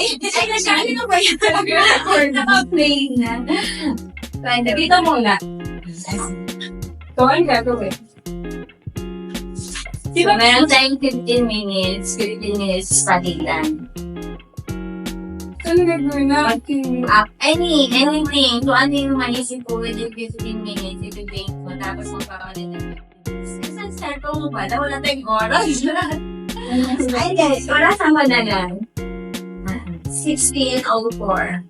Ay, nagkano ba yun talaga? Naka-play na. Dito muna. So, ano gagawin? So, meron tayong 15 minutes pagitan. Ano gagawin na? Anything. So, ano yung maisip ko within 15 minutes, ibibigay ko, tapos magpapalita ng 15 minutes. Kasi start ko mo pala, wala tayong oras. Ay guys, wala sa madalan. 16:04.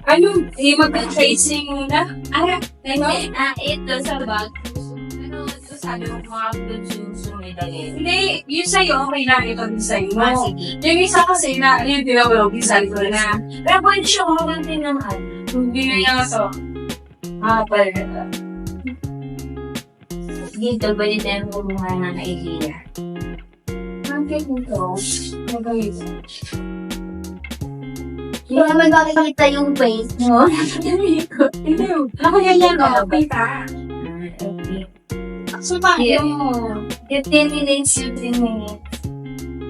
Ano? Mag-tracing muna? Ito sa bag. Ano, ito sabi ko mga goods yung sumidali. Hindi, yun sa'yo, okay lang ito din sa'yo. Sige. Yung isa kasi na, yun, tinawag, isali ko na. Pero pwede siya kumaganti ng ano. Hindi na niya to. Pwede. Dito, pwede tayong kumuha ng idea. Bakit nito? Nagawin ko. Hindi naman makikita yung face mo. Hindi. Ako yan yan, kita. Okay. So, bakit mo? 15 minutes.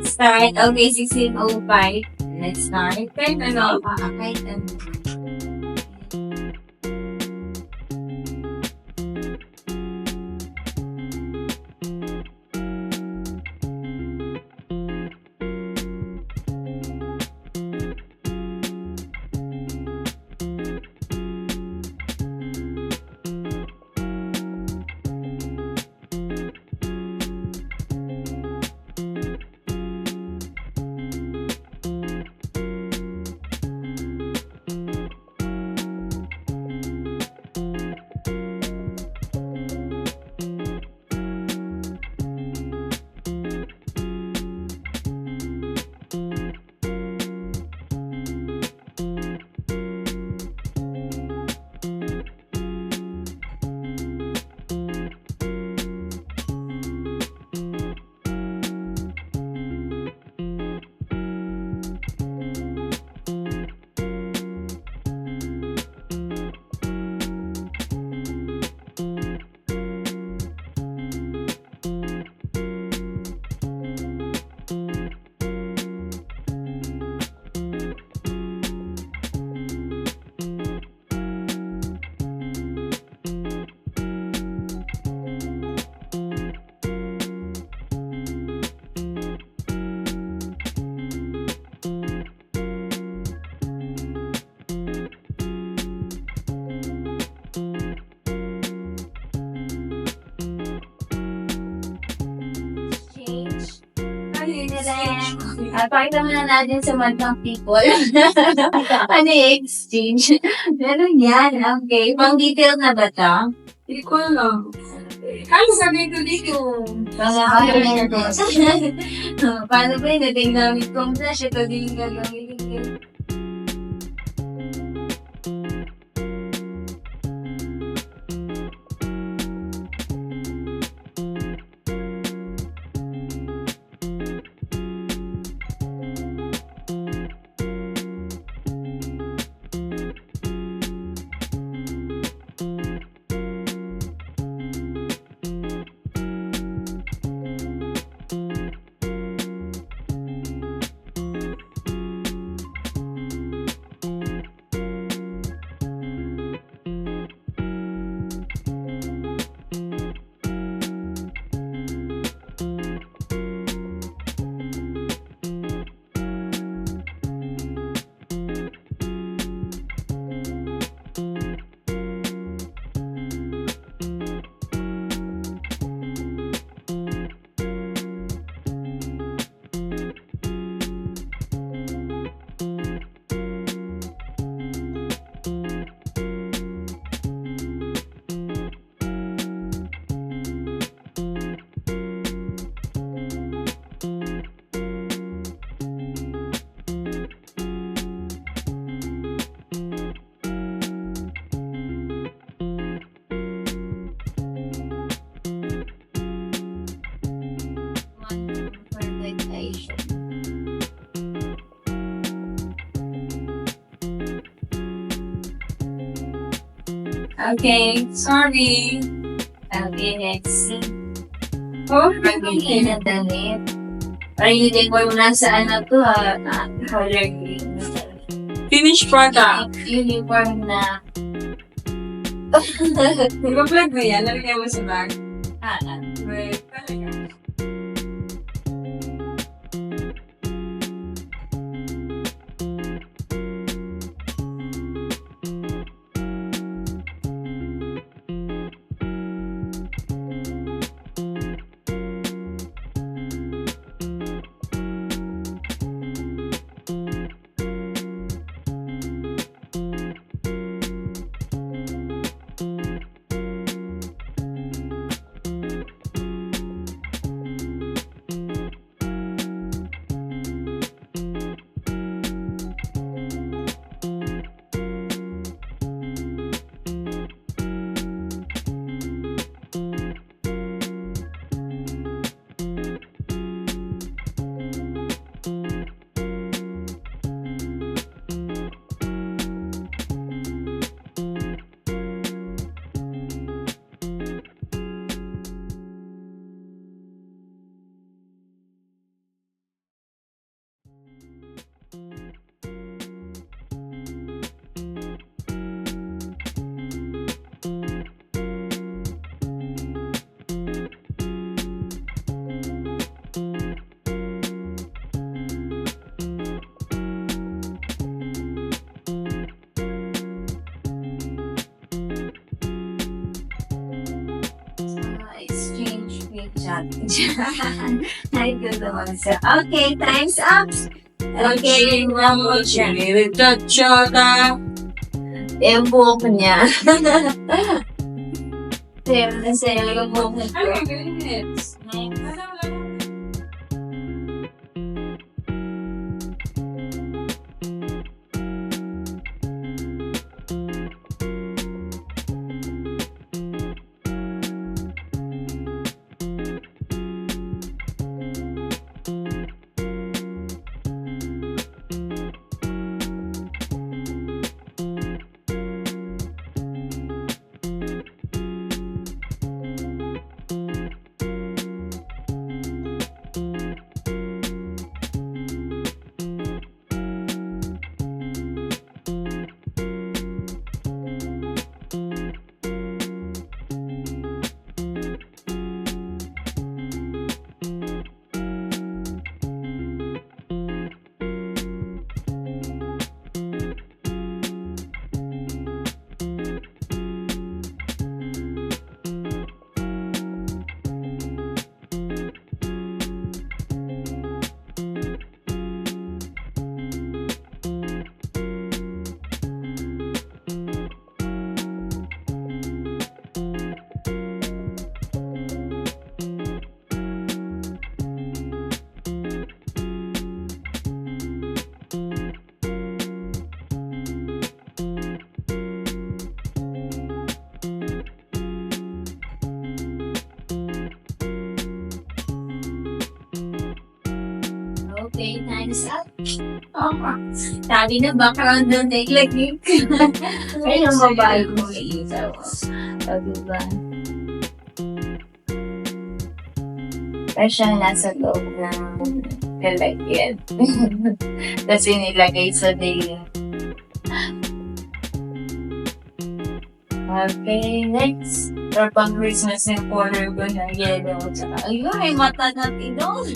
Start. Okay, 16:05. Let's start. Kahit ano? Kahit ano. Pakita mo na natin sa madlang people. Ano yung exchange? Meron yan. Okay. Pang detail na ba ito? Hindi ko alam. Ano sabi ko dito? Paano ba yun? Dynamic kong flash. Ito din yung gagawin ko. Okay, sorry. Okay, next. Oh, Pagpili ng damit. Parang yung decor mo na sa ano to color green. Finish product. Uniform na. Iba-vlog mo yan, nalagyan mo sa bag. Wait, talaga. Exchange picture. Ay, good naman siya. Okay, time's up. Okay, one more siya. Yung buhok niya. Sa'yo na sa'yo yung buhok niya. Ay, goodness. Okay, time's up. Sabi na background doon, naglagay ka. Ay, ang mabay mo ilaw. Sabi ba? Pero siya nasa loob ng lalagyan. Tapos inilagay sa day. Okay, next. Or pang Christmas yung color ko na yellow. Tsaka, ayun, may mata na tinong.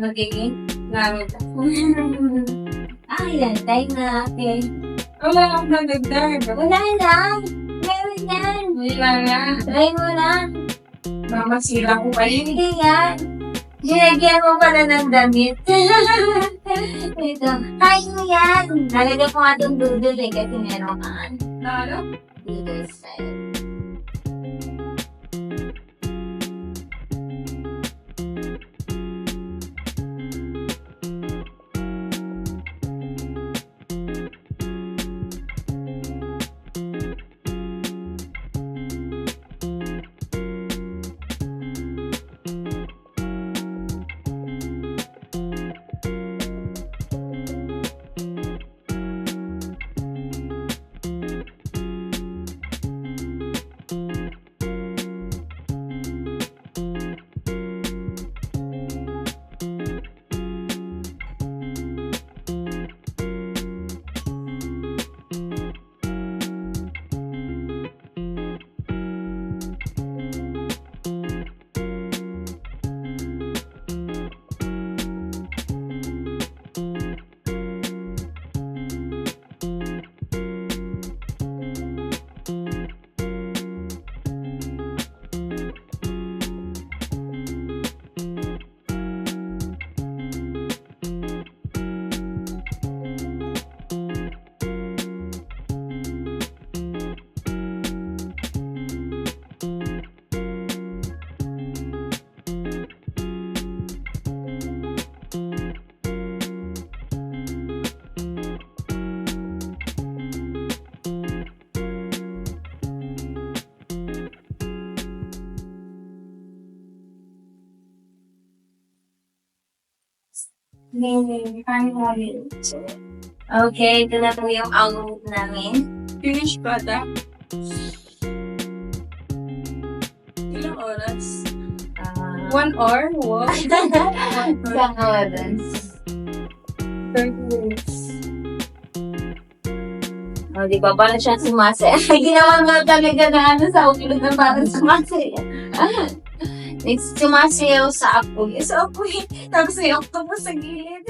magiging Gamit. yan, tayo na. Okay. Wala akong nadagdag. Wala lang. Meron yan. Wala na. Try mo lang. Mamasira ko pa yun. Hindi yan. Ginagyan mo pala ng damit. Ito. Try mo yan. Nalagay ko nga itong doodle eh, kasi meron ka. Lalo? Doodle style. Okay, ito na po yung output namin. Finish product. Ilang oras? 1 hour? Wow. Isang oras. 30 minutes. O, di ba? Parang siya sumasaya. Ginawa nga talaga na sa ulo na parang sumasaya. Sumasayaw sa apoy. Sa apoy. Tapos yung octopus sa gilid.